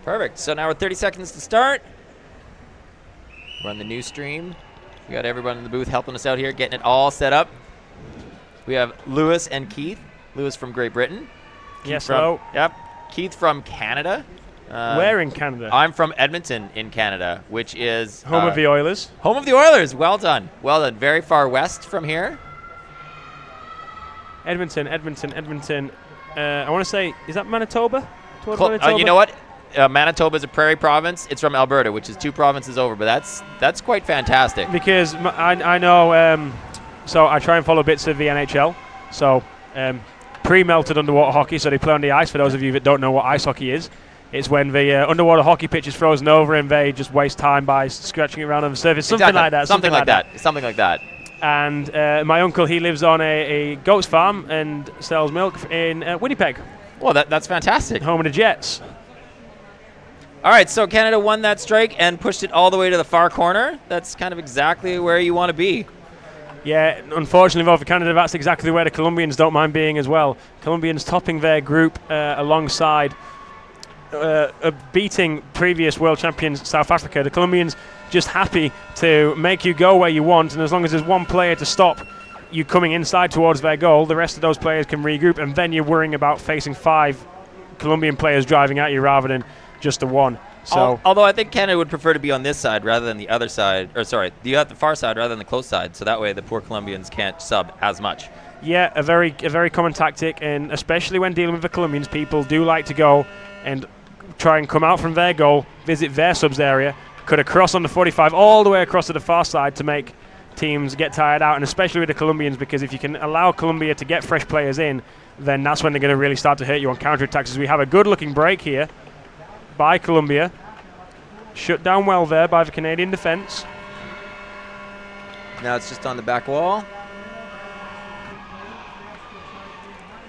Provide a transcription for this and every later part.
Perfect. So now we're 30 seconds to start. We're on the new stream. We got everyone in the booth helping us out here, getting it all set up. We have Lewis and Keith. Lewis from Great Britain. Yes, hello. Yep. Keith from Canada. Where in Canada? I'm from Edmonton in Canada, which is... home of the Oilers. Home of the Oilers. Well done. Well done. Very far west from here. Edmonton. I want to say, is that Manitoba? Manitoba? You know what? Manitoba is a prairie province. It's from Alberta, which is 2 provinces over, but that's quite fantastic. Because I know, so I try and follow bits of the NHL. So pre-melted underwater hockey, so they play on the ice. For those of you that don't know what ice hockey is, it's when the underwater hockey pitch is frozen over and they just waste time by scratching around on the surface. Something like that. Something like that. And my uncle, he lives on a goat's farm and sells milk in Winnipeg. Well, that's fantastic. Home of the Jets. All right, so Canada won that strike and pushed it all the way to the far corner. That's kind of exactly where you want to be. Yeah, unfortunately, though, for Canada, that's exactly where the Colombians don't mind being as well. Colombians topping their group alongside beating previous world champions South Africa. The Colombians just happy to make you go where you want, and as long as there's one player to stop you coming inside towards their goal, the rest of those players can regroup, and then you're worrying about facing 5 Colombian players driving at you rather than just the one. So, although I think Canada would prefer to be on this side rather than the other side, or sorry, the far side rather than the close side, so that way the poor Colombians can't sub as much. Yeah, a very common tactic, and especially when dealing with the Colombians, people do like to go and try and come out from their goal, visit their subs area, cut across on the 45 all the way across to the far side to make teams get tired out, and especially with the Colombians, because if you can allow Colombia to get fresh players in, then that's when they're going to really start to hurt you on counter-attacks. As we have a good-looking break here by Colombia. Shut down well there by the Canadian defense. Now it's just on the back wall.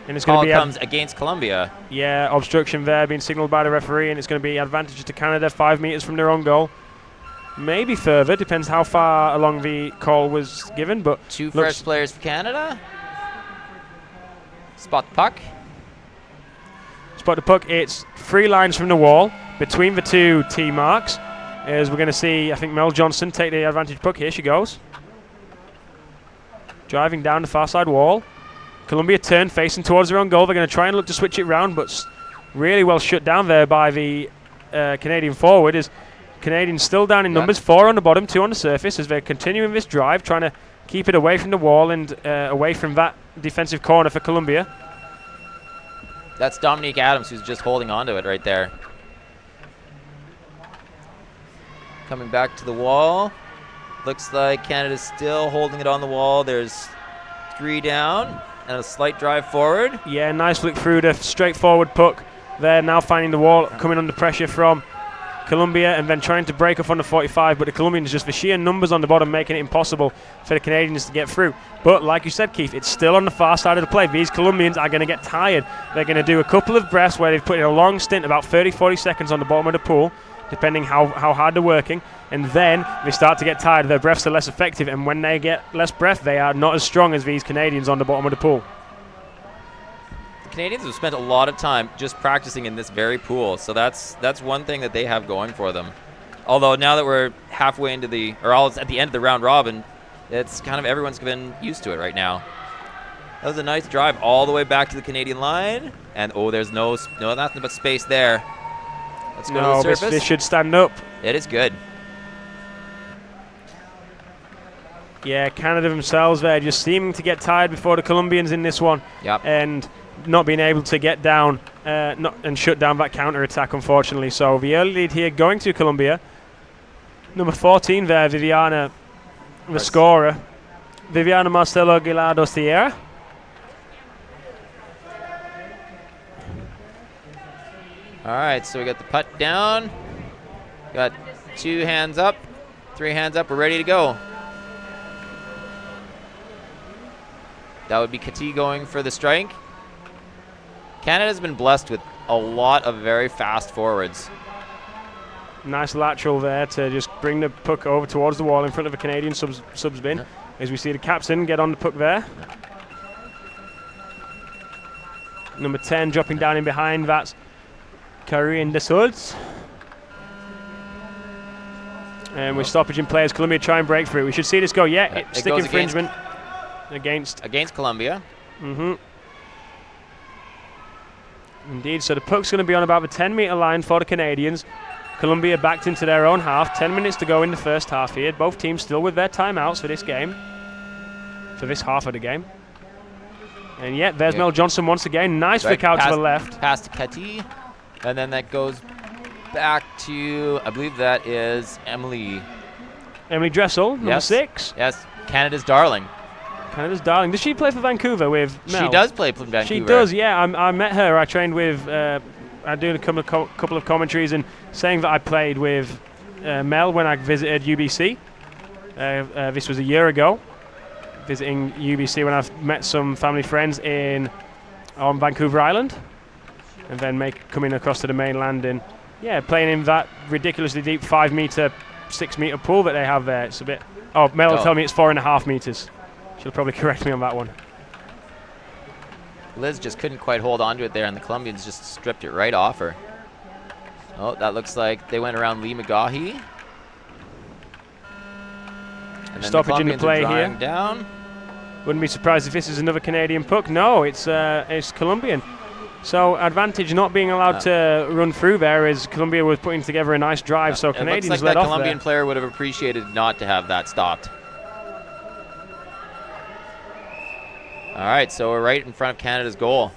And it's going to be comes against Colombia. Yeah, obstruction there being signaled by the referee, and it's going to be advantage to Canada, 5 meters from their own goal. Maybe further, depends how far along the call was given, but 2 fresh players for Canada. Spot the puck. Spot the puck. It's 3 lines from the wall between the 2 T marks. As we're going to see, I think Mel Johnson take the advantage puck. Here she goes. Driving down the far side wall. Colombia turn, facing towards their own goal. They're going to try and look to switch it round, but really well shut down there by the Canadian forward. As Canadians still down in numbers, 4 on the bottom, 2 on the surface, as they're continuing this drive, trying to keep it away from the wall and away from that defensive corner for Colombia. That's Dominique Adams, who's just holding on to it right there. Coming back to the wall. Looks like Canada's still holding it on the wall. There's 3 down and a slight drive forward. Yeah, nice flick through the straightforward puck. They're now finding the wall, coming under pressure from Colombia, and then trying to break up on the 45, but the Colombians, just the sheer numbers on the bottom, making it impossible for the Canadians to get through. But like you said, Keith, it's still on the far side of the play. These Colombians are going to get tired. They're going to do a couple of breaths where they've put in a long stint, about 30-40 seconds on the bottom of the pool, depending how hard they're working, and then they start to get tired. Their breaths are less effective, and when they get less breath, they are not as strong as these Canadians on the bottom of the pool. Canadians have spent a lot of time just practicing in this very pool, so that's one thing that they have going for them. Although now that we're halfway into at the end of the round robin, it's kind of everyone's been used to it right now. That was a nice drive all the way back to the Canadian line, and there's no nothing but space there. Let's go to the surface. This should stand up. It is good. Yeah, Canada themselves there just seeming to get tired before the Colombians in this one. Yep. And not being able to get down and shut down that counter-attack, unfortunately. So the early lead here going to Colombia. Number 14 there, Viviana, the scorer. Viviana Marcelo Aguilar Sierra. All right, so we got the putt down. Got 2 hands up, 3 hands up. We're ready to go. That would be Kati going for the strike. Canada's been blessed with a lot of very fast forwards. Nice lateral there to just bring the puck over towards the wall in front of a Canadian subs bin. Yeah. As we see the captain get on the puck there. Number 10 dropping down in behind. That's Karine Desults. And with stoppage in play as Colombia try and break through. We should see this go. Yeah, it stick goes infringement against Colombia. Indeed, so the puck's going to be on about the 10-meter line for the Canadians. Colombia backed into their own half. 10 minutes to go in the first half here. Both teams still with their timeouts for this game, for this half of the game. And yet, there's Mel Johnson once again. Nice flick out to the left. Pass to Kati. And then that goes back to, I believe that is Emily. Emily Dressel, number 6. Yes, Canada's darling. Canada's darling. Does she play for Vancouver with Mel? She does play for Vancouver. She does, yeah. I met her. I trained with, I did a couple of commentaries and saying that I played with Mel when I visited UBC. This was a year ago, visiting UBC when I met some family friends on Vancouver Island, and then coming across to the mainland and playing in that ridiculously deep 5-meter, 6-meter pool that they have there. It's a bit. Oh, Mel will tell me it's 4.5 meters. She'll probably correct me on that one. Liz just couldn't quite hold on to it there, and the Colombians just stripped it right off her. Oh, that looks like they went around Lee McGahee. And stoppage in the play here. Down. Wouldn't be surprised if this is another Canadian puck. No, it's Colombian. So advantage not being allowed to run through there as Colombia was putting together a nice drive. So Canadians looks like led that off Colombian there. player would have appreciated not to have that stopped. All right, so we're right in front of Canada's goal.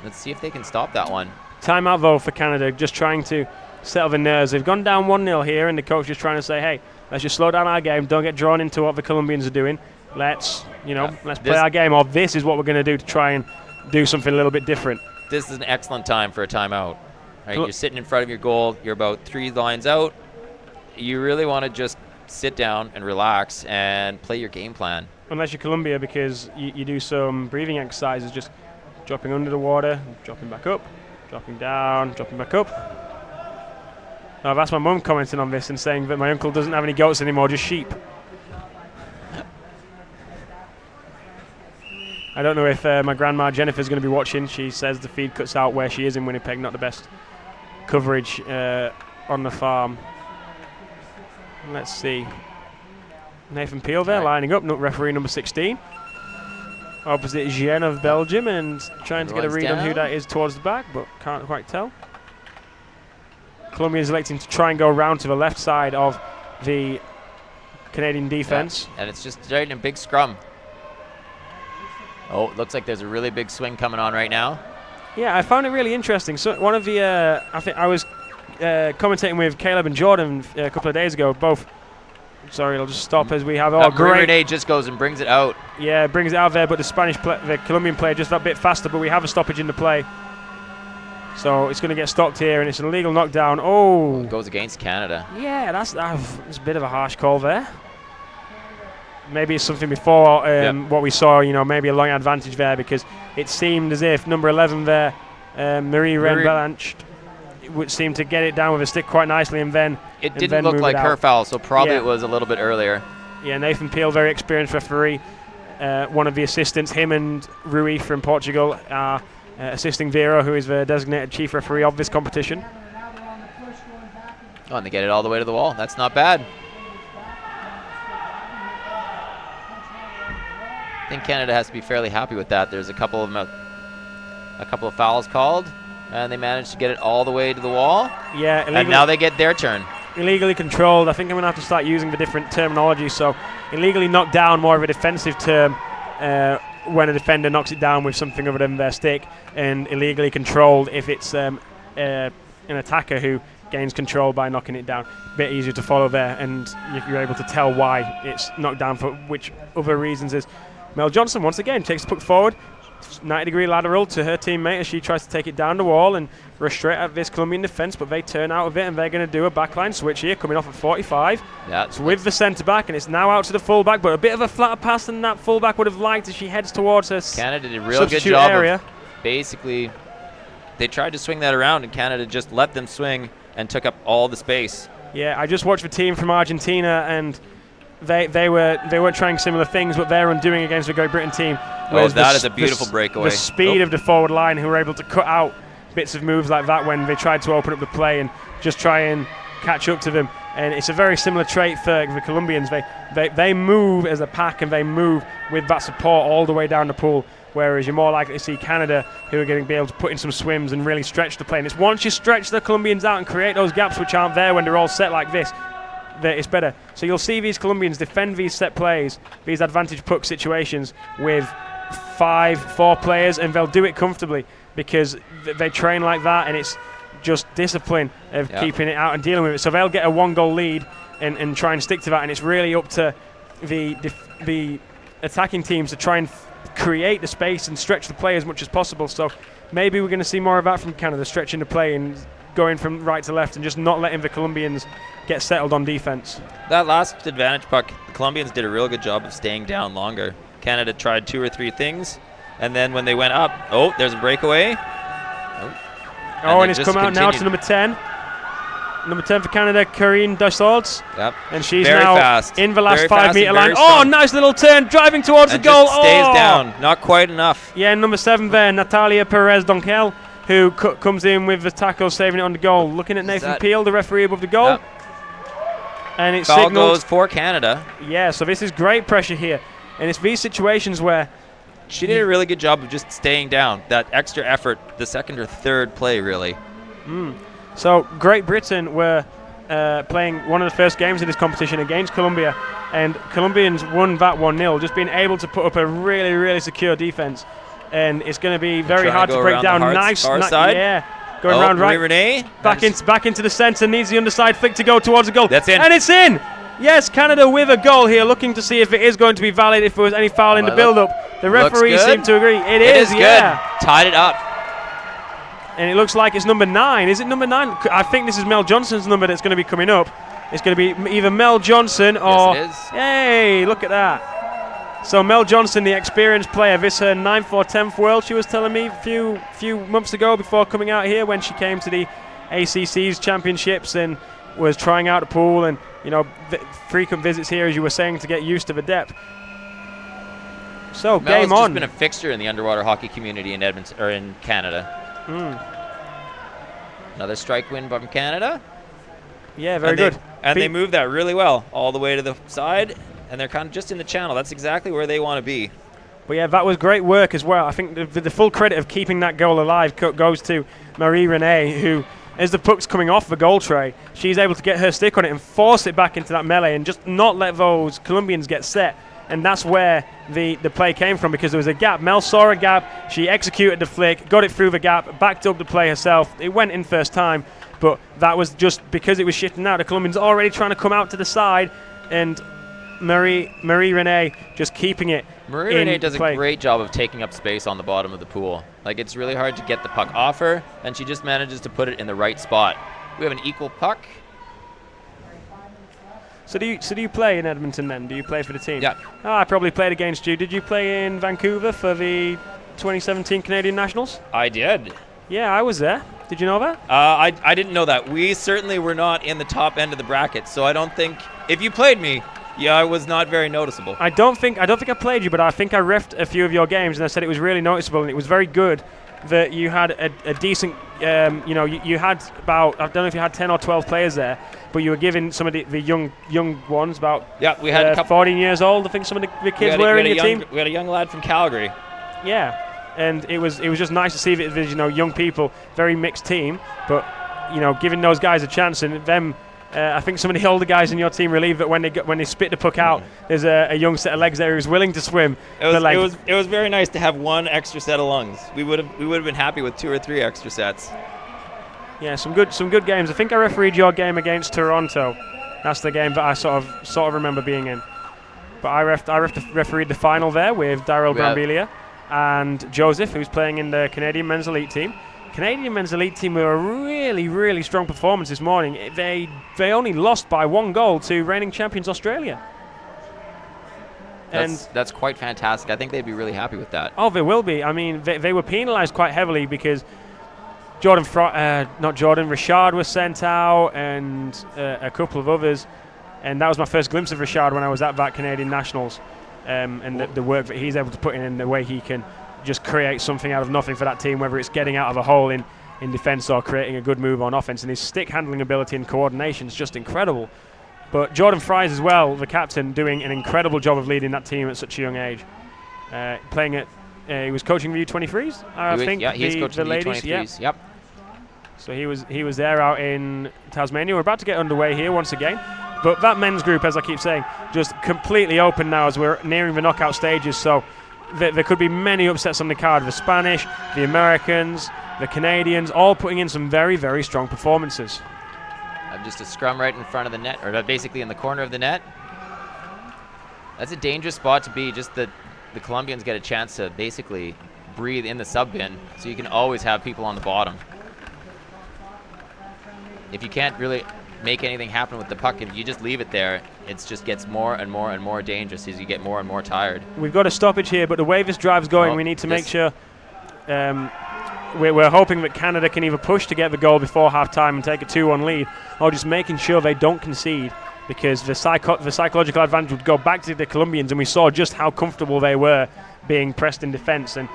Let's see if they can stop that one. Timeout though for Canada, just trying to settle the nerves. They've gone down 1-0 here, and the coach is trying to say, hey, let's just slow down our game. Don't get drawn into what the Colombians are doing. Let's play our game, or this is what we're going to do to try and do something a little bit different. This is an excellent time for a timeout. Right, you're sitting in front of your goal. You're about 3 lines out. You really want to just sit down and relax and play your game plan. Unless you're Colombia, because you do some breathing exercises, just dropping under the water, dropping back up, dropping down, dropping back up. Now, that's my mum commenting on this and saying that my uncle doesn't have any goats anymore, just sheep. I don't know if my grandma Jennifer's going to be watching. She says the feed cuts out where she is in Winnipeg, not the best coverage on the farm. Let's see. Nathan Peel there, lining up, referee number 16. Opposite Jean of Belgium, and trying to get a read on who that is towards the back, but can't quite tell. Colombia is electing to try and go round to the left side of the Canadian defense. Yeah, and it's just right in a big scrum. Oh, looks like there's a really big swing coming on right now. Yeah, I found it really interesting. So one of the, I think I was commentating with Caleb and Jordan a couple of days ago, both. Sorry, I'll just stop as we have. Oh, great! Renee just goes and brings it out. Yeah, brings it out there, but the Colombian player just that bit faster. But we have a stoppage in the play, so it's going to get stopped here, and it's an illegal knockdown. Oh, it goes against Canada. Yeah, that's a bit of a harsh call there. Maybe it's something before what we saw. Maybe a long advantage there, because it seemed as if number 11 there, Marie Renbelanche, would seem to get it down with a stick quite nicely, and then it didn't look like her foul, so probably it was a little bit earlier. Yeah, Nathan Peel, very experienced referee. One of the assistants, him and Rui from Portugal, are assisting Vera, who is the designated chief referee of this competition. Oh, and they get it all the way to the wall. That's not bad. I think Canada has to be fairly happy with that. There's a couple of fouls called, and they managed to get it all the way to the wall. Yeah, and now they get their turn. Illegally controlled. I think I'm going to have to start using the different terminology. So, illegally knocked down, more of a defensive term when a defender knocks it down with something other than their stick, and illegally controlled if it's an attacker who gains control by knocking it down. A bit easier to follow there, and you're able to tell why it's knocked down for which other reasons is. Mel Johnson once again takes the puck forward, 90-degree lateral to her teammate as she tries to take it down the wall and rush straight at this Colombian defense, but they turn out of it and they're going to do a backline switch here, coming off at 45. Yeah, it's with the centre back, and it's now out to the fullback, but a bit of a flatter pass than that fullback would have liked as she heads towards her Canada did a real good job of basically, they tried to swing that around, and Canada just let them swing and took up all the space. Yeah, I just watched the team from Argentina, and they weren't trying similar things, but they're undoing against the Great Britain team. Oh, that is a beautiful breakaway. The speed of the forward line, who were able to cut out bits of moves like that when they tried to open up the play and just try and catch up to them. And it's a very similar trait for the Colombians. They move as a pack, and they move with that support all the way down the pool, whereas you're more likely to see Canada, who are going to be able to put in some swims and really stretch the play. And it's once you stretch the Colombians out and create those gaps which aren't there when they're all set like this, that it's better. So you'll see these Colombians defend these set plays, these advantage puck situations with 4 players, and they'll do it comfortably because they train like that, and it's just discipline of keeping it out and dealing with it. So they'll get a 1-goal lead and try and stick to that, and it's really up to the attacking teams to try and create the space and stretch the play as much as possible. So maybe we're going to see more of that from Canada, stretching the play and going from right to left and just not letting the Colombians get settled on defense. That last advantage puck, the Colombians did a real good job of staying down longer. Canada tried 2 or 3 things, and then when they went up, there's a breakaway. And it's come out now to number 10. Number 10 for Canada, Karine Dessauds. Yep. And she's very now fast. In the last very 5-meter line. strong. Nice little turn, driving towards and the goal. Just stays down, not quite enough. Yeah, number 7 there, Natalia Perez-Donkel, who comes in with the tackle, saving it on the goal. Looking at Nathan Peel, the referee above the goal. Yep. And it's Foul signaled. goes for Canada. Yeah, so this is great pressure here. And it's these situations where she did a really good job of just staying down. That extra effort, the second or third play, really. So Great Britain were playing one of the first games in this competition against Colombia, and Colombians won that 1-0, just being able to put up a really, really secure defense. And it's going to be very hard to break down. Nice, far side. Yeah, going around right. Renee. Back into the centre, needs the underside flick to go towards the goal. That's in. And it's in! Yes, Canada with a goal here, looking to see if it is going to be valid, if there was any foul in the build-up. The referee seemed to agree. It is good. Tied it up. And it looks like it's number 9. Is it number 9? I think this is Mel Johnson's number that's going to be coming up. It's going to be either Mel Johnson or... Yes, it is. Hey, look at that. So Mel Johnson, the experienced player, this her 9th or 10th World, she was telling me a few months ago before coming out here, when she came to the ACC's championships and was trying out the pool, and frequent visits here, as you were saying, to get used to the depth. So Mel's game on. Just been a fixture in the underwater hockey community in Edmonton, or in Canada. Another strike win from Canada. Yeah, very good. They moved that really well all the way to the side, and they're kind of just in the channel. That's exactly where they want to be. But yeah, that was great work as well. I think the full credit of keeping that goal alive goes to Marie Renee, who, as the puck's coming off the goal tray, she's able to get her stick on it and force it back into that melee and just not let those Colombians get set. And that's where the play came from, because there was a gap. Mel saw a gap, she executed the flick, got it through the gap, backed up the play herself. It went in first time, but that was just because it was shifting out. The Colombians already trying to come out to the side, and Marie Renee just keeping it. Marie Renee does a great job of taking up space on the bottom of the pool. Like, it's really hard to get the puck off her, and she just manages to put it in the right spot. We have an equal puck. So do you play in Edmonton then? Do you play for the team? Yeah. I probably played against you. Did you play in Vancouver for the 2017 Canadian Nationals? I did. Yeah, I was there. Did you know that? I didn't know that. We certainly were not in the top end of the bracket, so I don't think, if you played me, I was not very noticeable. I don't think I played you, but I think I reffed a few of your games, and I said it was really noticeable, and it was very good that you had a decent, you had about, I don't know if you had 10 or 12 players there, but you were giving some of the young ones about we had a couple, 14 years old. I think some of the kids were in your team. We had a young lad from Calgary. Yeah, and it was just nice to see that young people, very mixed team, but giving those guys a chance, and them. I think some of the older guys in your team relieved that when they spit the puck out, there's a young set of legs there who's willing to swim. It was very nice to have one extra set of lungs. We would have been happy with 2 or 3 extra sets. Yeah, some good games. I think I refereed your game against Toronto. That's the game that I sort of remember being in. But I refereed the final there with Daryl Brambilia and Joseph, who's playing in the Canadian Men's Elite team. Canadian Men's Elite team were a really, really strong performance this morning. They only lost by 1 goal to reigning champions Australia. That's quite fantastic. I think they'd be really happy with that. Oh, they will be. I mean, they were penalised quite heavily because Richard was sent out, and a couple of others. And that was my first glimpse of Richard when I was at that Canadian Nationals, and the work that he's able to put in the way he can just create something out of nothing for that team, whether it's getting out of a hole in in defense or creating a good move on offense. And his stick handling ability and coordination is just incredible. But Jordan Fries as well, the captain, doing an incredible job of leading that team at such a young age. Playing at, he was coaching the U23s, I think. Yeah, he's coaching the ladies. U23s. Yep. So he was there out in Tasmania. We're about to get underway here once again. But that men's group, as I keep saying, just completely open now as we're nearing the knockout stages. So there could be many upsets on the card. The Spanish, the Americans, the Canadians, all putting in some very, very strong performances. Just a scrum right in front of the net, or basically in the corner of the net. That's a dangerous spot to be. Just the Colombians get a chance to basically breathe in the sub bin, so you can always have people on the bottom. If you can't really make anything happen with the puck, if you just leave it there, it just gets more and more and more dangerous as you get more and more tired. We've got a stoppage here, but the way this drive's going, we need to make sure. We're hoping that Canada can either push to get the goal before half-time and take a 2-1 lead, or just making sure they don't concede, because the psychological advantage would go back to the Colombians, and we saw just how comfortable they were being pressed in defence. And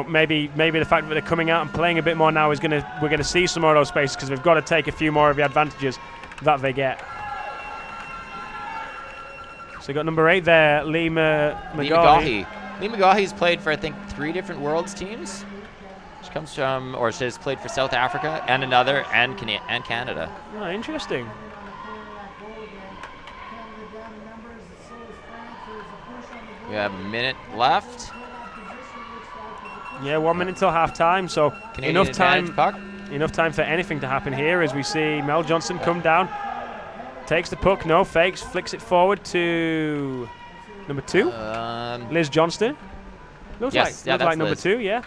maybe the fact that they're coming out and playing a bit more now is we're gonna see some more of those spaces, because we've got to take a few more of the advantages that they get. So you got number 8 there, Lee McGaughy. Lee McGaughy's played for, I think, 3 different Worlds teams. Comes from, or has played for South Africa and another, and Canada. Oh, interesting. We have a minute left. Yeah, 1 minute till half time, so Canadian enough time puck. Enough time for anything to happen here as we see Mel Johnson come down, takes the puck, no fakes, flicks it forward to number 2, Liz Johnston. Looks like number 2, yeah.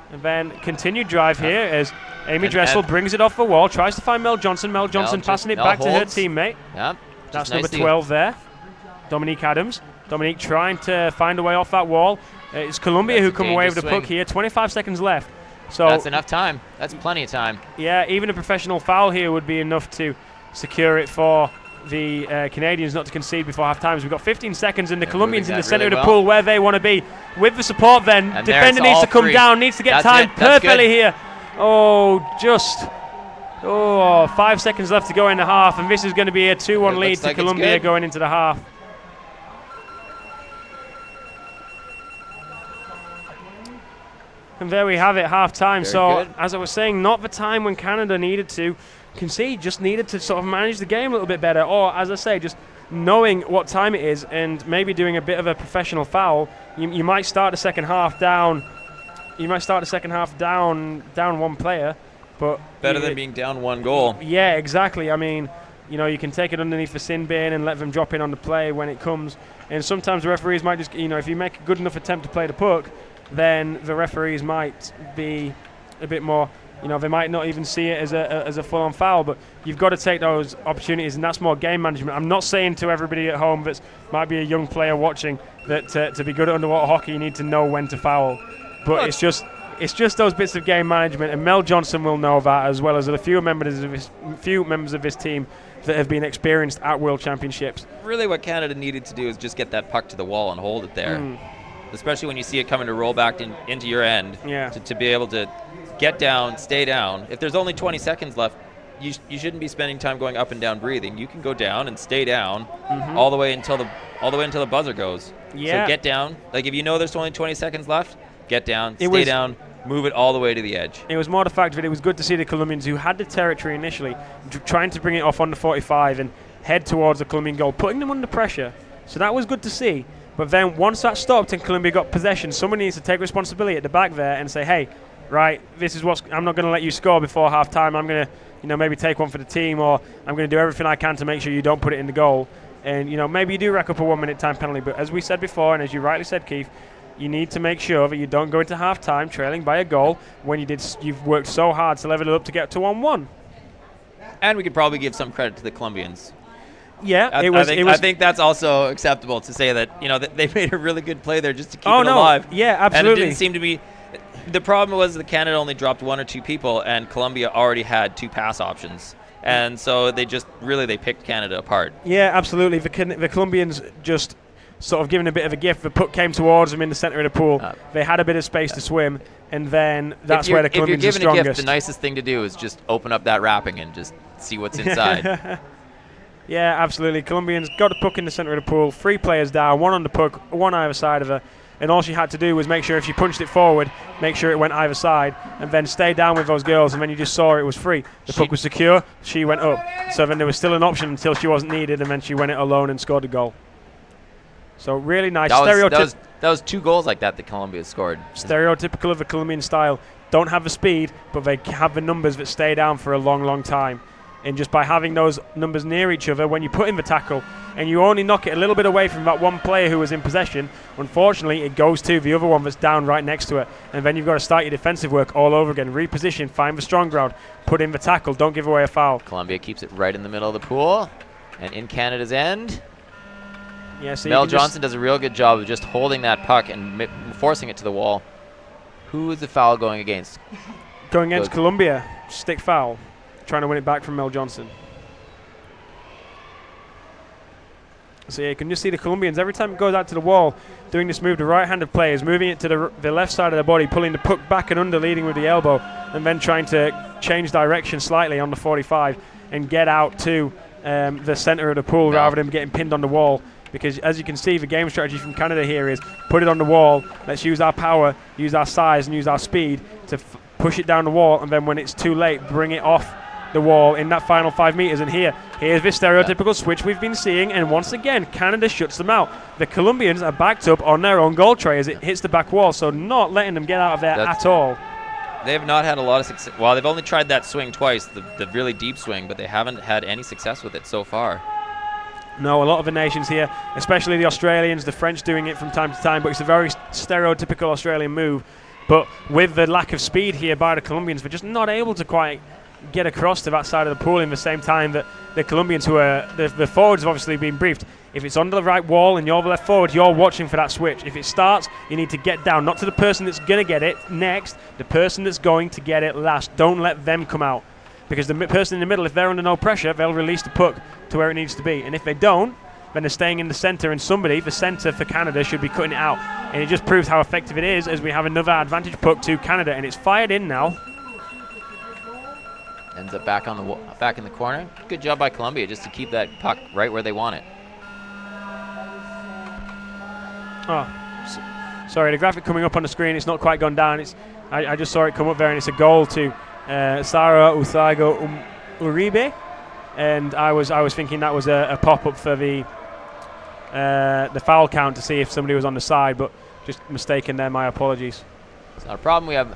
And then continued drive here as Amy Dressel brings it off the wall, tries to find Mel Johnson. Mel Johnson passing it back to her teammate. Yep. That's number 12 there. Dominique Adams. Dominique trying to find a way off that wall. It's Colombia who come away with the puck here. 25 seconds left. So that's enough time. That's plenty of time. Yeah, even a professional foul here would be enough to secure it for the Canadians not to concede before half time. So we've got 15 seconds, and the Colombians in the center of the pool where they want to be. With the support then, and defender needs to come down, needs to get time perfectly here. Oh, 5 seconds left to go in the half, and this is going to be a 2-1 lead to Colombia going into the half. And there we have it, half time. So, as I was saying, not the time when Canada needed to concede, just needed to sort of manage the game a little bit better, or as I say, just knowing what time it is and maybe doing a bit of a professional foul. You might start the second half down. You might start the second half down 1 player, but better than being down 1 goal. Yeah, exactly. I mean, you can take it underneath the sin bin and let them drop in on the play when it comes. And sometimes the referees might just, if you make a good enough attempt to play the puck, then the referees might be a bit more. They might not even see it as a full-on foul, but you've got to take those opportunities, and that's more game management. I'm not saying to everybody at home that might be a young player watching that to be good at underwater hockey, you need to know when to foul. But it's just those bits of game management, and Mel Johnson will know that, as well as a few members of his team that have been experienced at World Championships. Really, what Canada needed to do is just get that puck to the wall and hold it there. Especially when you see it coming to roll back into your end, to be able to get down, stay down. If there's only 20 seconds left, you shouldn't be spending time going up and down breathing. You can go down and stay down all the way until the buzzer goes. Yeah. So get down. Like if you know there's only 20 seconds left, get down, stay down, move it all the way to the edge. It was more the fact that it was good to see the Colombians, who had the territory initially, trying to bring it off on the 45 and head towards the Colombian goal, putting them under pressure. So that was good to see. But then once that stopped and Colombia got possession, someone needs to take responsibility at the back there and say, hey, right, this is I'm not going to let you score before half time. I'm going to maybe take one for the team, or I'm going to do everything I can to make sure you don't put it in the goal. And maybe you do rack up a 1 minute time penalty, but as we said before, and as you rightly said, Keith, you need to make sure that you don't go into half time trailing by a goal when you've worked so hard to level it up to get to 1-1. And we could probably give some credit to the Colombians. Yeah, I think that's also acceptable to say that they made a really good play there just to keep it alive. Yeah, absolutely. And it didn't seem to be. The problem was that Canada only dropped 1 or 2 people, and Colombia already had 2 pass options, and so they picked Canada apart. Yeah, absolutely. The Colombians just sort of giving a bit of a gift. The puck came towards them in the center of the pool. They had a bit of space to swim, and then that's where the Colombians are strongest. If you're giving a gift, the nicest thing to do is just open up that wrapping and just see what's inside. Yeah, absolutely. Colombians got the puck in the center of the pool, 3 players down, 1 on the puck, 1 either side of her, and all she had to do was make sure if she punched it forward, make sure it went either side, and then stay down with those girls, and then you just saw it was free. The puck was secure, she went up. So then there was still an option until she wasn't needed, and then she went it alone and scored a goal. So really nice. That was 2 goals like that Colombia scored. Stereotypical of the Colombian style. Don't have the speed, but they have the numbers that stay down for a long, long time. And just by having those numbers near each other, when you put in the tackle and you only knock it a little bit away from that one player who was in possession, unfortunately it goes to the other one that's down right next to it. And then you've got to start your defensive work all over again. Reposition, find the strong ground, put in the tackle, don't give away a foul. Colombia keeps it right in the middle of the pool and in Canada's end. Yeah, so Mel Johnson does a real good job of just holding that puck and forcing it to the wall. Who is the foul going against? Going against Colombia. Stick foul. Trying to win it back from Mel Johnson. So yeah, you can just see the Colombians, every time it goes out to the wall, doing this move, the right-handed players moving it to the left side of the body, pulling the puck back and under, leading with the elbow, and then trying to change direction slightly on the 45 and get out to the center of the pool rather than getting pinned on the wall. Because as you can see, the game strategy from Canada here is put it on the wall, let's use our power, use our size and use our speed to push it down the wall, and then when it's too late, bring it off the wall in that final 5 meters. And here's this stereotypical switch we've been seeing, and once again Canada shuts them out. The Colombians are backed up on their own goal tray as it hits the back wall, so not letting them get out of there at all. They have not had a lot of success. Well, they've only tried that swing twice, the really deep swing, but they haven't had any success with it so far. No, a lot of the nations here, especially the Australians, the French doing it from time to time, but it's a very stereotypical Australian move. But with the lack of speed here by the Colombians, they're just not able to quite get across to that side of the pool in the same time that the Colombians, who are the forwards, have obviously been briefed. If it's on the right wall and you're the left forward, you're watching for that switch. If it starts, you need to get down, not to the person that's going to get it next, the person that's going to get it last. Don't let them come out. Because the person in the middle, if they're under no pressure, they'll release the puck to where it needs to be. And if they don't, then they're staying in the centre, and somebody, the centre for Canada, should be cutting it out. And it just proves how effective it is as we have another advantage puck to Canada, and it's fired in now. Ends up back in the corner. Good job by Colombia just to keep that puck right where they want it. Oh, sorry, the graphic coming up on the screen, it's not quite gone down. I just saw it come up there, and it's a goal to Sara Usago Uribe, and I was thinking that was a pop-up for the foul count to see if somebody was on the side, but just mistaken there. My apologies. It's not a problem. We have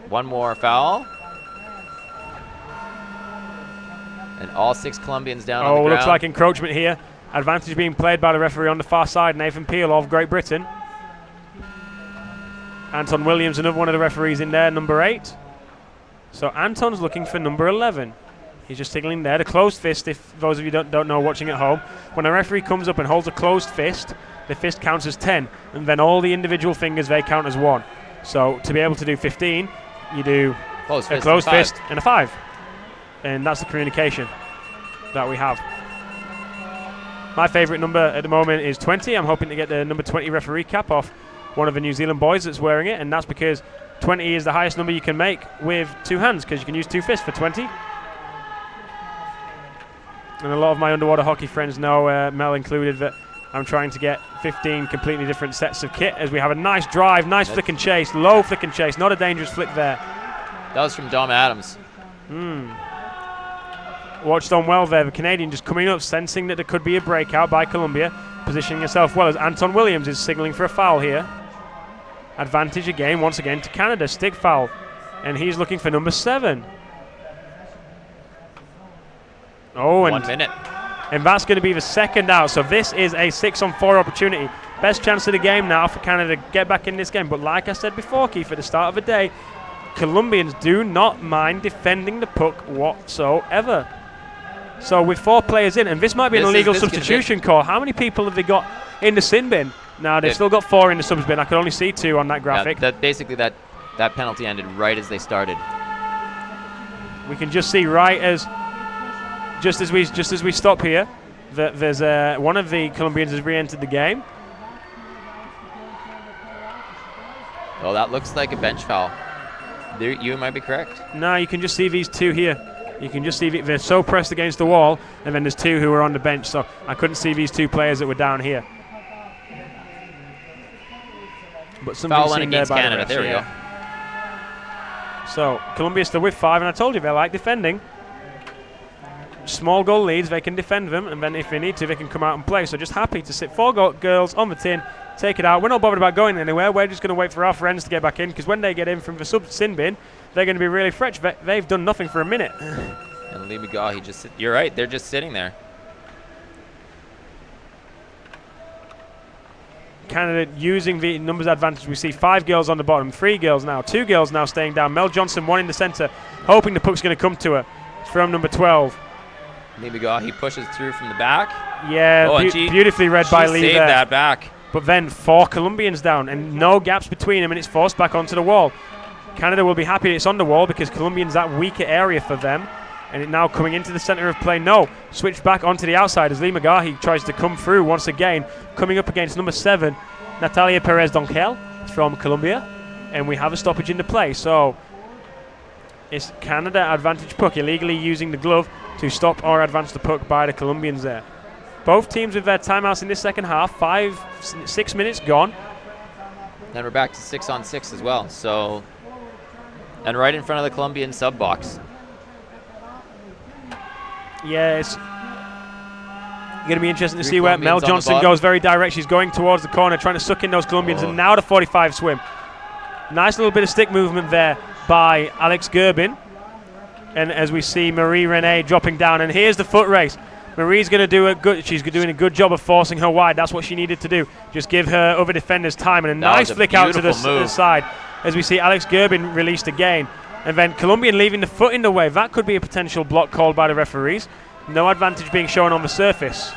one more foul. And all 6 Colombians down on the ground. Looks like encroachment here. Advantage being played by the referee on the far side, Nathan Peel of Great Britain. Anton Williams, another one of the referees in there, number 8. So Anton's looking for number 11. He's just signaling there. The closed fist, if those of you don't know watching at home, when a referee comes up and holds a closed fist, the fist counts as 10, and then all the individual fingers, they count as 1. So to be able to do 15, you do a closed fist and a 5. And that's the communication that we have. My favourite number at the moment is 20. I'm hoping to get the number 20 referee cap off one of the New Zealand boys that's wearing it, and that's because 20 is the highest number you can make with 2 hands, because you can use 2 fists for 20. And a lot of my underwater hockey friends know, Mel included, that I'm trying to get 15 completely different sets of kit as we have a nice drive, nice flick and chase, low flick and chase, not a dangerous flick there. That was from Dom Adams. Watched on well there, the Canadian just coming up, sensing that there could be a breakout by Colombia, positioning herself well as Anton Williams is signaling for a foul here. Advantage again, once again to Canada, stick foul. And he's looking for number 7. Oh, and 1 minute. And that's going to be the second out. So this is a 6-on-4 opportunity. Best chance of the game now for Canada to get back in this game. But like I said before, Keith, at the start of the day, Colombians do not mind defending the puck whatsoever. So with 4 players in, and this might be an illegal substitution call. How many people have they got in the sin bin? Now they've still got 4 in the subs bin. I could only see 2 on that graphic. Basically that penalty ended right as they started. We can just see right as just as we stop here, there's one of the Colombians has re-entered the game. Oh, that looks like a bench foul. You might be correct. No, you can just see these two here. You can just see they're so pressed against the wall, and then there's two who are on the bench. So I couldn't see these two players that were down here. But foul line against Canada. There we go. So Colombia still with 5, and I told you they like defending. Small goal leads, they can defend them, and then if they need to, they can come out and play. So just happy to sit 4 girls on the tin, take it out. We're not bothered about going anywhere. We're just going to wait for our friends to get back in, because when they get in from the sin bin, they're going to be really fresh. They've done nothing for a minute. And Lee McGaw, you're right, they're just sitting there. Canada using the numbers advantage. We see 5 girls on the bottom, 3 girls now, 2 girls now staying down. Mel Johnson, 1 in the centre, hoping the puck's going to come to her from number 12. Lee McGaw, he pushes through from the back. Yeah, beautifully read by Lee saved there. That back. But then 4 Colombians down and no gaps between them, and it's forced back onto the wall. Canada will be happy it's on the wall because Colombians that weaker area for them. And it now coming into the centre of play. No, switch back onto the outside as Lee McGaw tries to come through once again. Coming up against number 7, Natalia Perez Donkel from Colombia. And we have a stoppage into play. So it's Canada advantage puck, illegally using the glove to stop or advance the puck by the Colombians there. Both teams with their timeouts in this second half, 6 minutes gone. Then we're back to 6-on-6 as well. So, and right in front of the Colombian sub box. Yeah, it's going to be interesting to see where Mel Johnson goes. Very direct. She's going towards the corner, trying to suck in those Colombians. And now the 45 swim. Nice little bit of stick movement there by Alex Gerbin. And as we see Marie Renee dropping down. And here's the foot race. Marie's going to do she's doing a good job of forcing her wide. That's what she needed to do. Just give her other defenders time. And a nice flick out to the side. As we see Alex Gerbin released again. And then Colombian leaving the foot in the way. That could be a potential block called by the referees. No advantage being shown on the surface.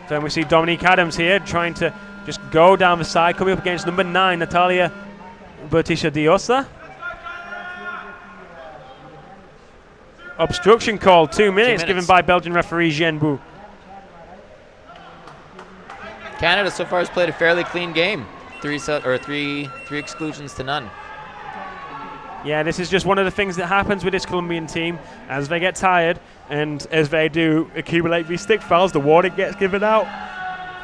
Then we see Dominique Adams here trying to just go down the side, coming up against number 9, Natalia Bertisha Diosa. Obstruction call, 2 minutes given by Belgian referee Jean Bou. Canada so far has played a fairly clean game. Three exclusions to none. Yeah, this is just one of the things that happens with this Colombian team. As they get tired and as they do accumulate these stick fouls, the warning gets given out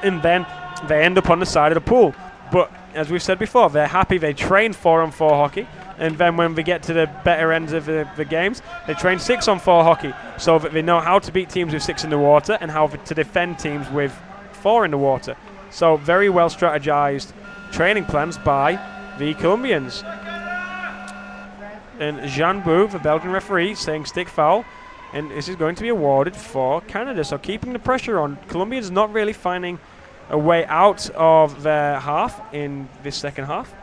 and then they end up on the side of the pool. But as we've said before, they're happy. They train 4-on-4 hockey, and then when we get to the better ends of the games, they train 6-on-4 hockey so that they know how to beat teams with 6 in the water and how to defend teams with 4 in the water. So very well strategized training plans by the Colombians. And Jean Bou, the Belgian referee, saying stick foul, and this is going to be awarded for Canada. So keeping the pressure on. Colombians not really finding a way out of their half in this second half.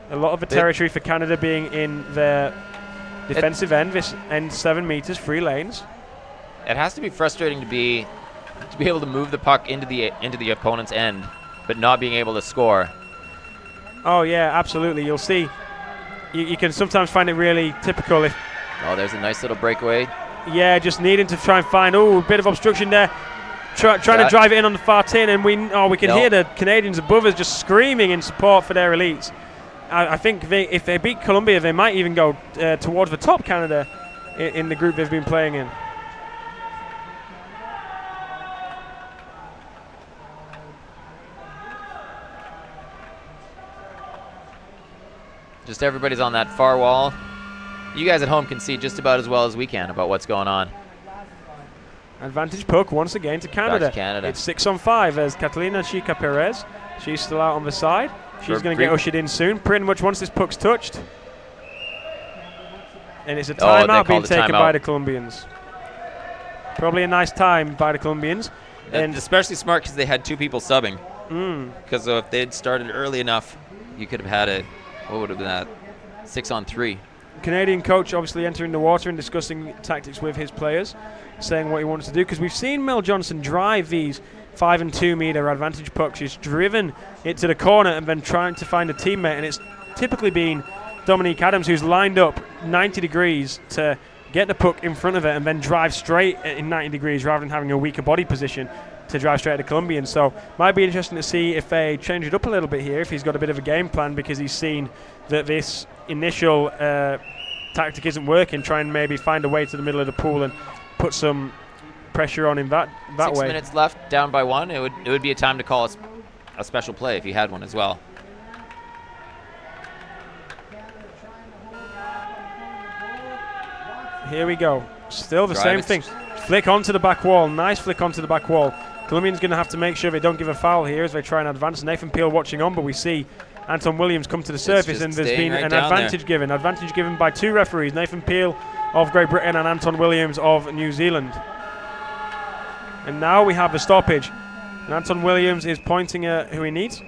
A lot of the territory for Canada being in their defensive end, this end 7 meters, 3 lanes. It has to be frustrating to be able to move the puck into the opponent's end, but not being able to score. Oh yeah, absolutely. You'll see. You can sometimes find it really typical if. Oh, there's a nice little breakaway. Yeah, just needing to try and find a bit of obstruction there. Trying to drive it in on the far tin, and we can hear the Canadians above us just screaming in support for their elites. I think if they beat Colombia, they might even go towards the top Canada in the group they've been playing in. Just everybody's on that far wall. You guys at home can see just about as well as we can about what's going on. Advantage puck once again to Canada. Back to Canada. It's 6-on-5 as Catalina Chica Perez. She's still out on the side. She's going to get ushered in soon. Pretty much once this puck's touched. And it's a timeout being taken by the Colombians. Probably a nice time by the Colombians. And especially smart because they had 2 people subbing. Because if they'd started early enough, you could have had what would have been that? 6-on-3. Canadian coach obviously entering the water and discussing tactics with his players, saying what he wants to do, because we've seen Mel Johnson drive these 5 and 2 meter advantage pucks. She's driven it to the corner and then trying to find a teammate, and it's typically been Dominique Adams who's lined up 90 degrees to get the puck in front of it, and then drive straight in 90 degrees rather than having a weaker body position to drive straight at the Colombian. So might be interesting to see if they change it up a little bit here, if he's got a bit of a game plan, because he's seen that this initial tactic isn't working. Try and maybe find a way to the middle of the pool and put some pressure on him that way. 6 minutes left, down by 1. It would be a time to call a special play if he had one as well. Here we go. Still the same thing. Flick onto the back wall. Nice flick onto the back wall. Colombians going to have to make sure they don't give a foul here as they try and advance. Nathan Peel watching on, but we see Anton Williams come to the surface, and there's been an advantage given. Advantage given by 2 referees, Nathan Peel of Great Britain and Anton Williams of New Zealand. And now we have a stoppage. And Anton Williams is pointing at who he needs.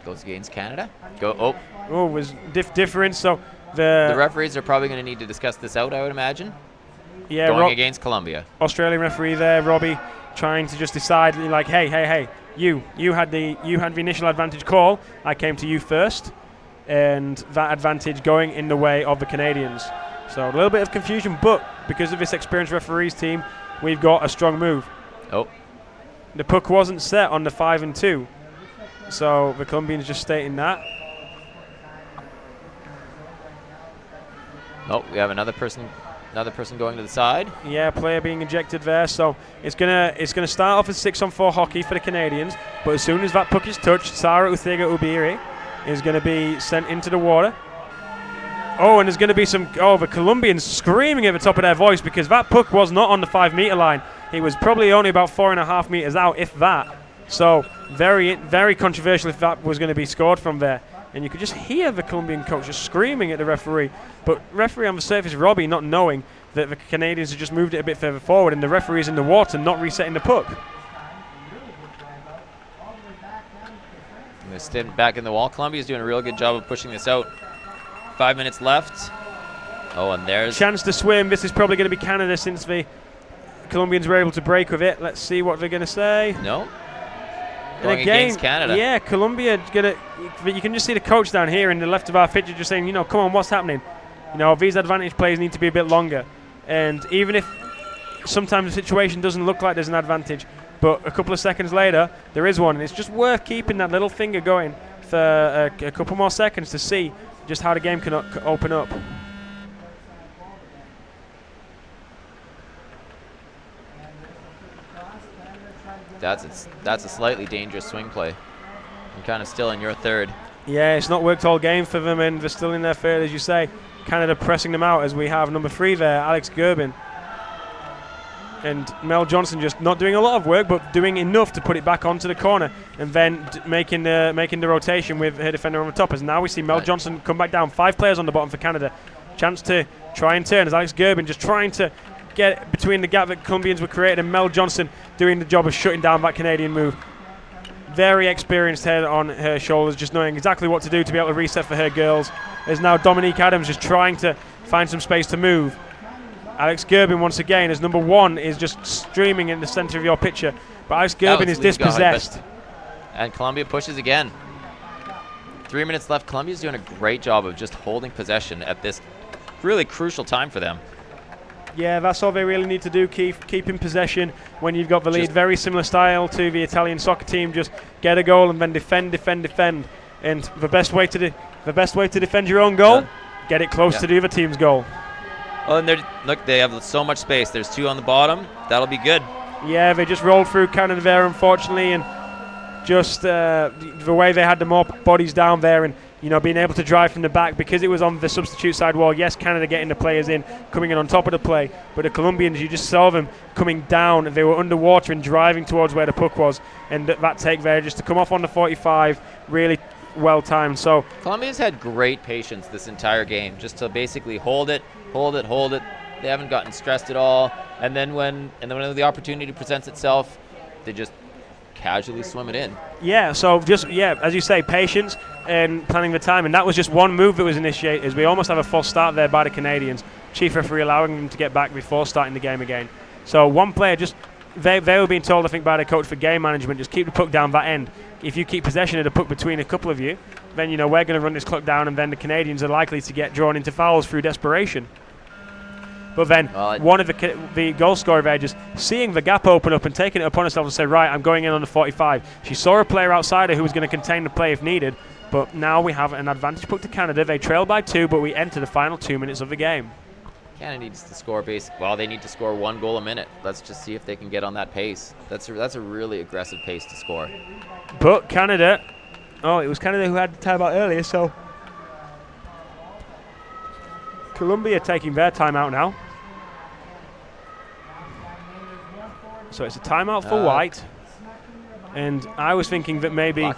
Goes against Canada. Oh, it was difference. So the referees are probably going to need to discuss this out, I would imagine. Yeah, going against Colombia. Australian referee there, Robbie, trying to just decide, like, hey, you had the initial advantage call. I came to you first, and that advantage going in the way of the Canadians. So a little bit of confusion, but because of this experienced referees team, we've got a strong move. Oh, the puck wasn't set on the 5 and 2. So the Colombians just stating that. Oh, we have another person going to the side. Yeah, player being ejected there. So it's gonna start off as 6-on-4 hockey for the Canadians. But as soon as that puck is touched, Sara Uthiga Ubiri is going to be sent into the water. Oh, and there's going to be the Colombians screaming at the top of their voice because that puck was not on the 5-meter line. It was probably only about 4.5 meters out, if that. So very, very controversial if that was going to be scored from there. And you could just hear the Colombian coach just screaming at the referee. But referee on the surface, Robbie, not knowing that the Canadians have just moved it a bit further forward and the referee's in the water, not resetting the puck. And they're staying back in the wall. Colombia's doing a real good job of pushing this out. 5 minutes left. Oh, and there's chance to swim. This is probably going to be Canada since the Colombians were able to break with it. Let's see what they're going to say. No. Going against Canada. Yeah, Colombia you can just see the coach down here in the left of our picture just saying, come on, what's happening? These advantage plays need to be a bit longer. And even if sometimes the situation doesn't look like there's an advantage, but a couple of seconds later, there is one. And it's just worth keeping that little finger going for a couple more seconds to see just how the game can open up. That's a slightly dangerous swing play. You're kind of still in your third. Yeah, it's not worked all game for them, and they're still in their third, as you say. Canada pressing them out as we have number 3 there, Alex Gerbin. And Mel Johnson just not doing a lot of work, but doing enough to put it back onto the corner, and then making the rotation with her defender on the top. As now we see Mel Johnson come back down. 5 players on the bottom for Canada. Chance to try and turn as Alex Gerbin just trying to get between the gap that Colombians were creating, and Mel Johnson doing the job of shutting down that Canadian move. Very experienced head on her shoulders, just knowing exactly what to do to be able to reset for her girls. There's now Dominique Adams just trying to find some space to move. Alex Gerbin once again as number 1 is just streaming in the center of your picture, but Alex Gerbin is dispossessed. And Colombia pushes again. 3 minutes left. Colombia's doing a great job of just holding possession at this really crucial time for them. Yeah, that's all they really need to do, keep in possession when you've got the lead. Very similar style to the Italian soccer team. Just get a goal and then defend. And the best way to defend your own goal, get it close to the other team's goal. Oh, and look, they have so much space. There's 2 on the bottom. That'll be good. Yeah, they just rolled through Canada there, unfortunately, and just the way they had the more bodies down there, and being able to drive from the back because it was on the substitute side wall. Yes, Canada getting the players in, coming in on top of the play, but the Colombians, you just saw them coming down. They were underwater and driving towards where the puck was, and that take there just to come off on the 45, really well timed. So Colombia's had great patience this entire game, just to basically hold it. They haven't gotten stressed at all, and then when the opportunity presents itself, they just casually swim it in. Yeah, so just, as you say, patience and planning the time. And that was just one move that was initiated. As we almost have a false start there by the Canadians. Chief referee allowing them to get back before starting the game again. So one player just, they were being told, I think, by the coach for game management, just keep the puck down that end. If you keep possession of the puck between a couple of you, then we're going to run this clock down, and then the Canadians are likely to get drawn into fouls through desperation. But then one of the goal scorer there just seeing the gap open up and taking it upon herself and say, right, I'm going in on the 45. She saw a player outside her who was going to contain the play if needed, but now we have an advantage puck to Canada. They trail by 2, but we enter the final 2 minutes of the game. Canada needs to score they need to score 1 goal a minute. Let's just see if they can get on that pace. That's a really aggressive pace to score. But Canada, it was Canada who had the timeout earlier, so Colombia taking their timeout now. So it's a timeout for White. And I was thinking that maybe...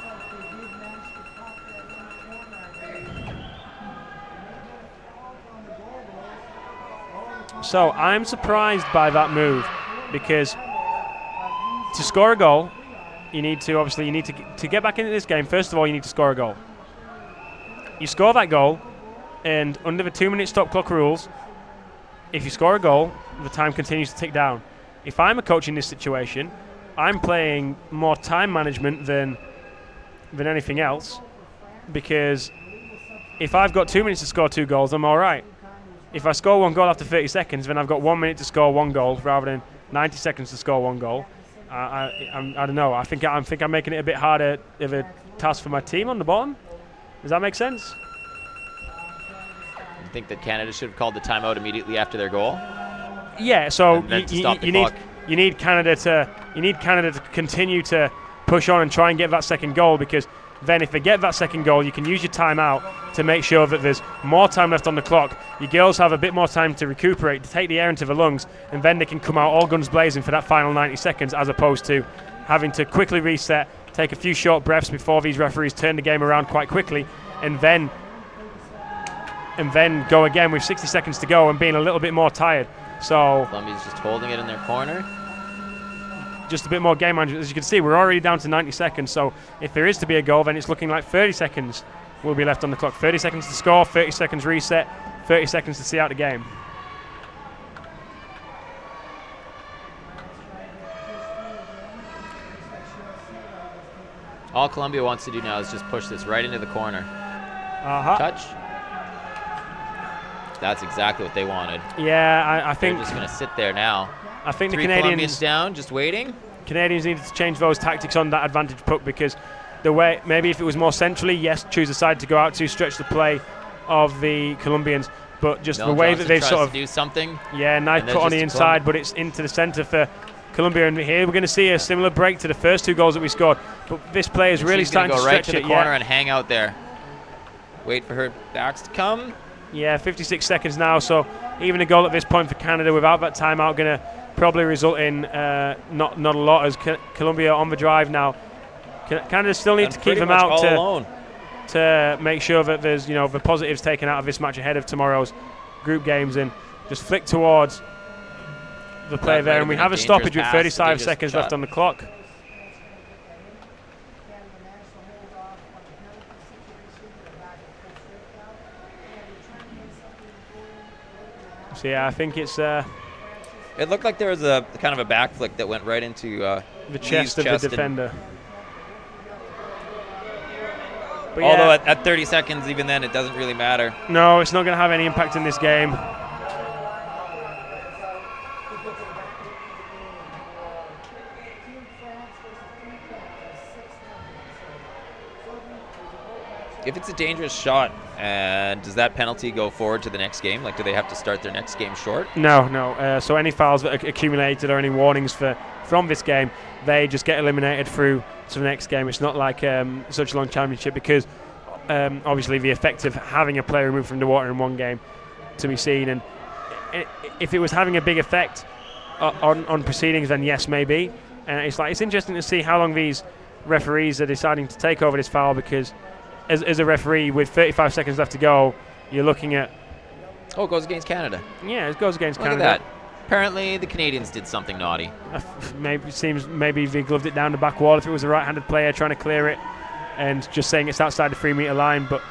So I'm surprised by that move, because to score a goal, you need to get back into this game. First of all, you need to score a goal. You score that goal, and under the 2-minute stop clock rules, if you score a goal, the time continues to tick down. If I'm a coach in this situation, I'm playing more time management than anything else, because if I've got 2 minutes to score 2 goals, I'm all right. If I score 1 goal after 30 seconds, then I've got 1 minute to score 1 goal rather than 90 seconds to score 1 goal. I don't know. I think I'm making it a bit harder of a task for my team on the bottom. Does that make sense? You think that Canada should have called the timeout immediately after their goal? Yeah. So you need Canada to continue to push on and try and get that second goal, because then if they get that second goal, you can use your timeout to make sure that there's more time left on the clock. Your girls have a bit more time to recuperate, to take the air into the lungs, and then they can come out all guns blazing for that final 90 seconds, as opposed to having to quickly reset, take a few short breaths before these referees turn the game around quite quickly, and then go again with 60 seconds to go and being a little bit more tired. So Columbia's just holding it in their corner. Just a bit more game management. As you can see, we're already down to 90 seconds, so if there is to be a goal, then it's looking like 30 seconds will be left on the clock. 30 seconds to score, 30 seconds reset, 30 seconds to see out the game. All Colombia wants to do now is just push this right into the corner. Touch. That's exactly what they wanted. Yeah, I think... They're just going to sit there now. I think the 3 Canadians Colombians down, just waiting. Canadians needed to change those tactics on that advantage puck, because the way, maybe if it was more centrally, yes, choose a side to go out to, stretch the play of the Colombians, but just the way that they've sort of do something. Yeah, nice put on the inside, but it's into the centre for Colombia, and here we're going to see a similar break to the first 2 goals that we scored. But this play is really starting to stretch it. She's going to go right to the corner and hang out there. Wait for her backs to come. Yeah, 56 seconds now, so even a goal at this point for Canada without that timeout going to probably result in not a lot, as Colombia on the drive now. Canada still need to keep them out to make sure that there's the positives taken out of this match ahead of tomorrow's group games, and just flick towards the play there, and we have a stoppage with 35 seconds left on the clock. So yeah, I think it's... it looked like there was a kind of a back flick that went right into the chest of the defender. But although at 30 seconds, even then, it doesn't really matter. No, it's not going to have any impact in this game. If it's a dangerous shot, and does that penalty go forward to the next game? Like, do they have to start their next game short? No. So any fouls that are accumulated or any warnings from this game, they just get eliminated through to the next game. It's not like such a long championship, because obviously the effect of having a player removed from the water in one game to be seen. And if it was having a big effect on proceedings, then yes, maybe. And it's interesting to see how long these referees are deciding to take over this foul, because as a referee with 35 seconds left to go, you're looking at... Oh, it goes against Canada. Yeah, it goes against Canada. Look at that. Apparently the Canadians did something naughty. Maybe they gloved it down the back wall if it was a right-handed player trying to clear it, and just saying it's outside the 3-metre line. But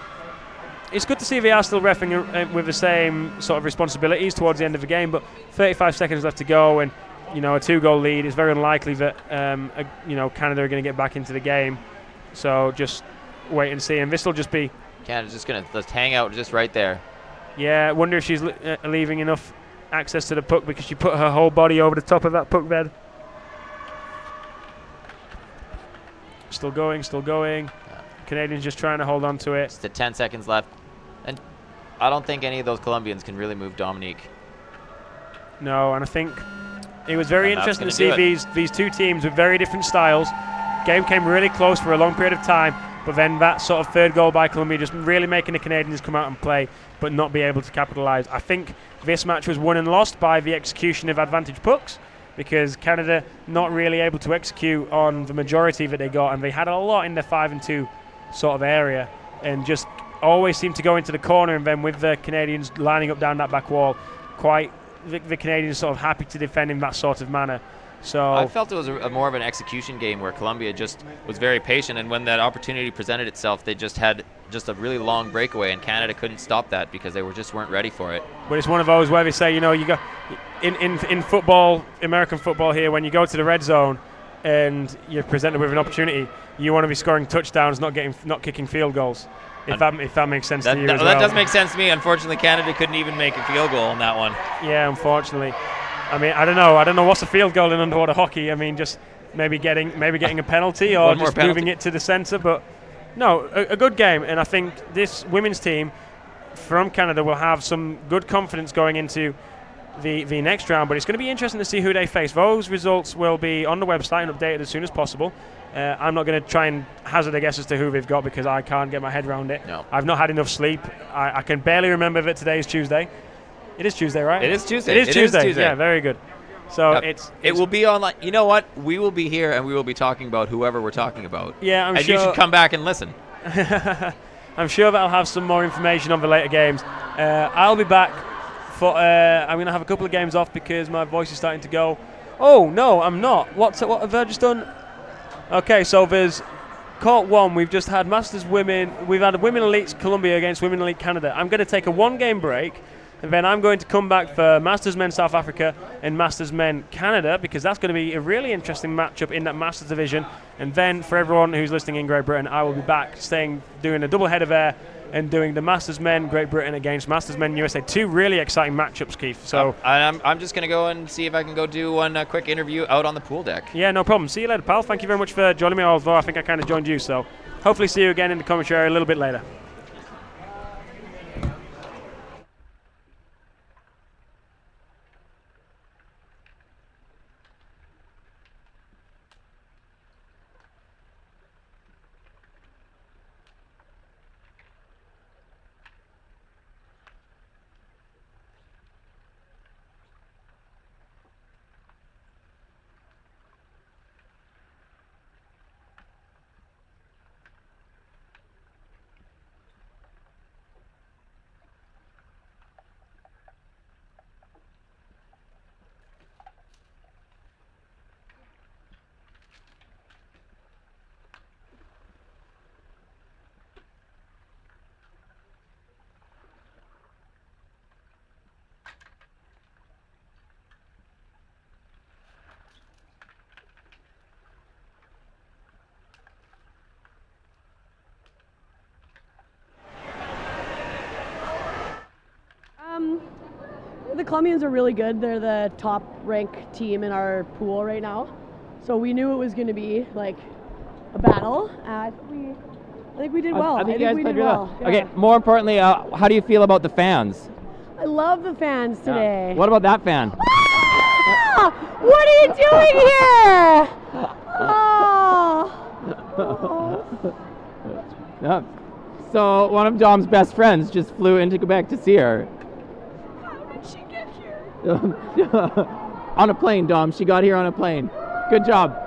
it's good to see they are still reffing with the same sort of responsibilities towards the end of the game. But 35 seconds left to go, and a 2-goal lead. It's very unlikely that Canada are going to get back into the game. So just wait and see. And this will just be... Canada's just going to just hang out just right there. Yeah, I wonder if she's leaving enough access to the puck because she put her whole body over the top of that puck bed. Still going, still going. Yeah. Canadians just trying to hold on to it. Just 10 seconds left. And I don't think any of those Colombians can really move Dominique. No, and I think it was very interesting to see these two teams with very different styles. Game came really close for a long period of time, but then that sort of third goal by Colombia just really making the Canadians come out and play, but not be able to capitalise. I think this match was won and lost by the execution of advantage pucks, because Canada not really able to execute on the majority that they got, and they had a lot in their 5-2 sort of area, and just always seemed to go into the corner, and then with the Canadians lining up down that back wall, the Canadians sort of happy to defend in that sort of manner. So I felt it was more of an execution game where Colombia just was very patient, and when that opportunity presented itself, they just had just a really long breakaway, and Canada couldn't stop that because they weren't ready for it. But it's one of those where they say, you know, you go in football, American football here, when you go to the red zone and you're presented with an opportunity, you want to be scoring touchdowns, not kicking field goals. If that makes sense to you as well. That does make sense to me. Unfortunately, Canada couldn't even make a field goal on that one. Yeah, unfortunately. I mean, I don't know what's a field goal in underwater hockey. I mean, just maybe getting a penalty or just moving it to the centre. But no, a good game, and I think this women's team from Canada will have some good confidence going into the next round. But it's going to be interesting to see who they face. Those results will be on the website and updated as soon as possible. I'm not going to try and hazard a guess as to who they've got because I can't get my head around it. No. I've not had enough sleep. I can barely remember that today is Tuesday. It is Tuesday, right? It is Tuesday. It is Tuesday. Yeah, very good. So it will be online. You know what? We will be here and we will be talking about whoever we're talking about. Yeah, I'm sure. And you should come back and listen. I'm sure that I'll have some more information on the later games. I'll be back for. I'm going to have a couple of games off because my voice is starting to go. Oh no, I'm not. What have I just done? Okay, so there's Court 1. We've just had Masters Women. We've had Women Elite Colombia against Women Elite Canada. I'm going to take a 1-game break, and then I'm going to come back for Masters Men South Africa and Masters Men Canada, because that's going to be a really interesting matchup in that Masters division. And then for everyone who's listening in Great Britain, I will be back doing a double header there and doing the Masters Men Great Britain against Masters Men USA. 2 really exciting matchups, Keith. So I'm just going to go and see if I can go do one quick interview out on the pool deck. Yeah, no problem. See you later, pal. Thank you very much for joining me, although I think I kind of joined you. So hopefully see you again in the commentary area a little bit later. The Colombians are really good. They're the top-ranked team in our pool right now. So we knew it was going to be like a battle. I think we did well. I think we did well. Yeah. Okay, more importantly, how do you feel about the fans? I love the fans today. What about that fan? Ah! What are you doing here? Oh. Yeah. So one of Dom's best friends just flew into Quebec to see her. How did she get here? On a plane, Dom. She got here on a plane. Good job.